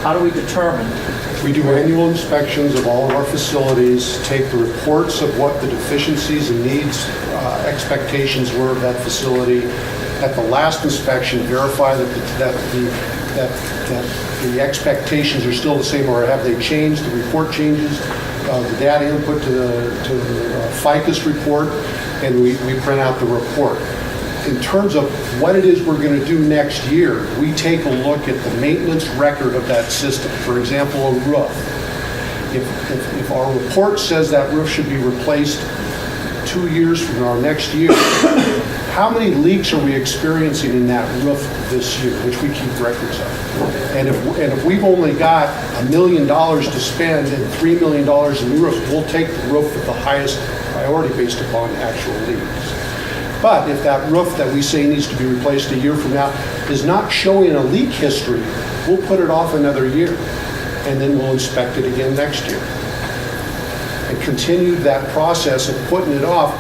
How do we determine? We do annual inspections of all of our facilities, take the reports of what the deficiencies and needs, expectations were of that facility. At the last inspection, verify that the expectations are still the same, or have they changed, the report changes, the data input to the FICUS report, and we print out the report. In terms of what it is we're going to do next year, we take a look at the maintenance record of that system. For example, a roof. If our report says that roof should be replaced 2 years from our next year, how many leaks are we experiencing in that roof this year, which we keep records of? And if we've only got $1 million to spend and $3 million in new roofs, we'll take the roof with the highest priority based upon actual leaks. But if that roof that we say needs to be replaced a year from now is not showing a leak history, we'll put it off another year, and then we'll inspect it again next year. And continue that process of putting it off,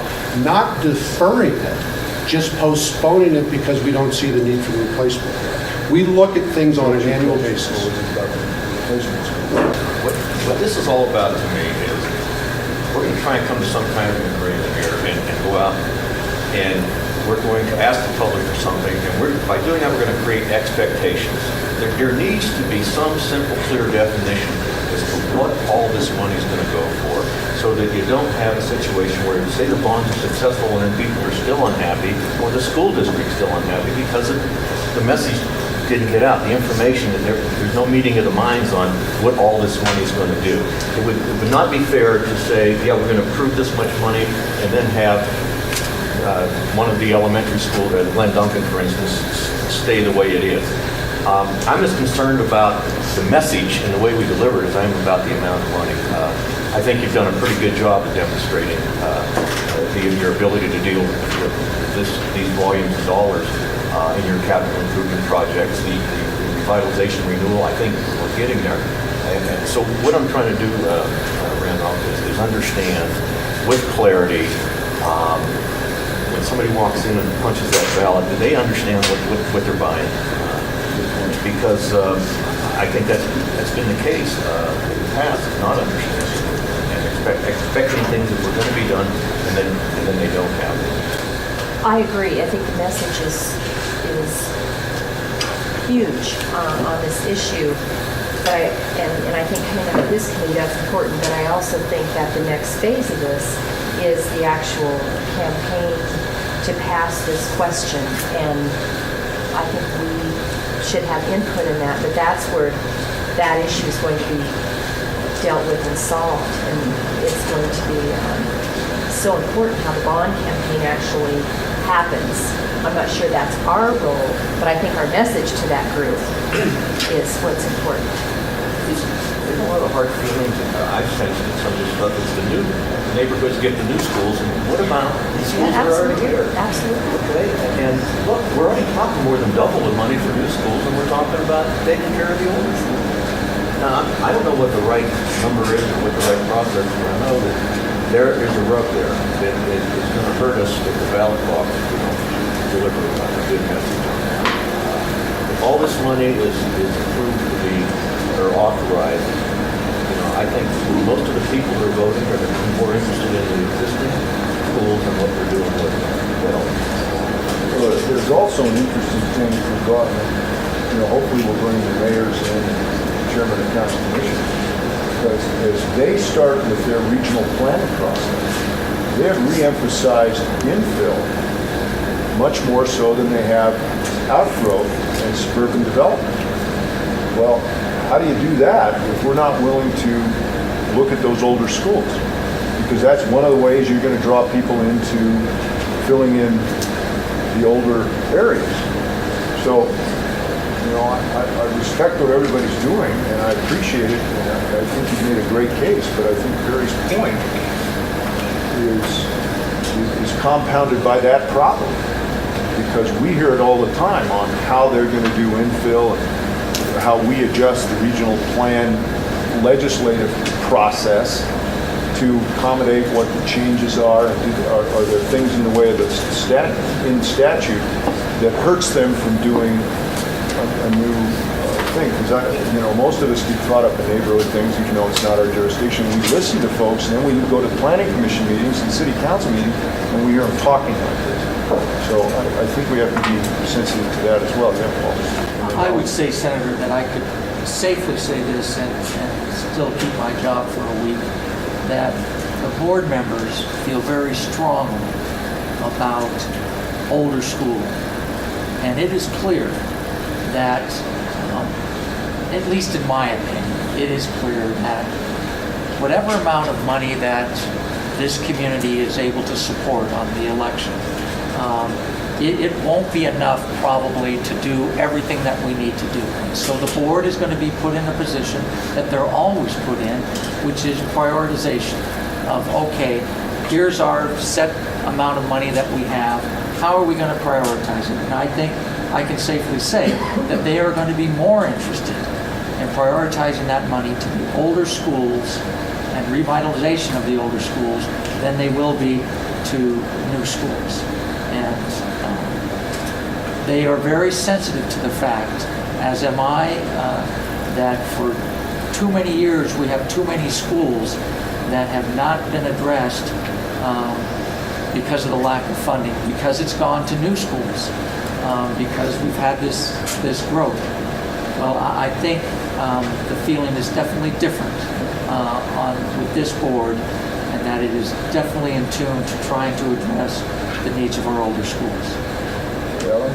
not deferring it, just postponing it because we don't see the need for the replacement. We look at things on an annual basis. What this is all about to me is we're going to try and come to some kind of agreement here and go out and we're going to ask the public for something, and by doing that we're going to create expectations. There needs to be some simple, clear definition as to what all this money is going to go for, so that you don't have a situation where, say, the bonds are successful and then people are still unhappy, or the school district's still unhappy because the message didn't get out, the information, that there's no meeting of the minds on what all this money is going to do. It would not be fair to say, yeah, we're going to approve this much money and then have one of the elementary schools, Glen Duncan, for instance, stay the way it is. I'm as concerned about the message and the way we deliver it as I am about the amount of money. I think you've done a pretty good job of demonstrating your ability to deal with these volumes of dollars in your capital improvement projects. The revitalization renewal, I think we're getting there. And so what I'm trying to do, Randolph, is understand with clarity, when somebody walks in and punches that ballot, do they understand what they're buying? Because I think that's been the case in the past, not understanding and expecting things that were going to be done, and then they don't happen. I agree. I think the message is huge on this issue. But I think coming out of this committee, that's important. But I also think that the next phase of this is the actual campaign to pass this question. And I think we should have input in that. But that's where that issue is going to be dealt with and solved. And it's going to be so important how the bond campaign actually happens. I'm not sure that's our role, but I think our message to that group is what's important. There's a lot of hard feelings I've sensed in some of this stuff. It's the new neighborhoods get the new schools, and what about the schools that are already here? Absolutely. Okay, and look, we're already talking more than double the money for new schools, and we're talking about taking care of the old schools. Now, I don't know what the right number is or what the right process is, but I know that there is a rub there that is going to hurt us at the ballot box if we don't deliver a good message on that. If all this money is approved to be or authorized, I think most of the people who are voting are going to be more interested in the existing schools and what they're doing with them. Well, there's also an interesting thing regarding, hopefully we'll bring the mayors in and the chairman of the county commission, because as they start with their regional planning process, they have re-emphasized infill much more so than they have outgrowth and suburban development. Well, how do you do that if we're not willing to look at those older schools? Because that's one of the ways you're going to draw people into filling in the older areas. So, I respect what everybody's doing, and I appreciate it, and I think you've made a great case, but I think Barry's point is compounded by that problem, because we hear it all the time on how they're going to do infill and how we adjust the regional plan legislative process to accommodate what the changes are. Are there things in the way of the statute that hurts them from doing a new thing, because most of us get caught up in neighborhood things, even though it's not our jurisdiction. We listen to folks, and then we go to planning commission meetings and city council meetings, and we hear them talking like this. So I think we have to be sensitive to that as well. Yeah, Paul? I would say, Senator, that I could safely say this and still keep my job for a week, that the board members feel very strongly about older school. And it is clear that, at least in my opinion, it is clear that whatever amount of money that this community is able to support on the election, it won't be enough probably to do everything that we need to do. And so the board is going to be put in a position that they're always put in, which is prioritization of, okay, here's our set amount of money that we have. How are we going to prioritize it? And I think I can safely say that they are going to be more interested in prioritizing that money to the older schools and revitalization of the older schools than they will be to new schools. And they are very sensitive to the fact, as am I, that for too many years we have too many schools that have not been addressed because of the lack of funding, because it's gone to new schools, because we've had this growth. Well, I think the feeling is definitely different with this board, and that it is definitely in tune to trying to address the needs of our older schools. Ellen?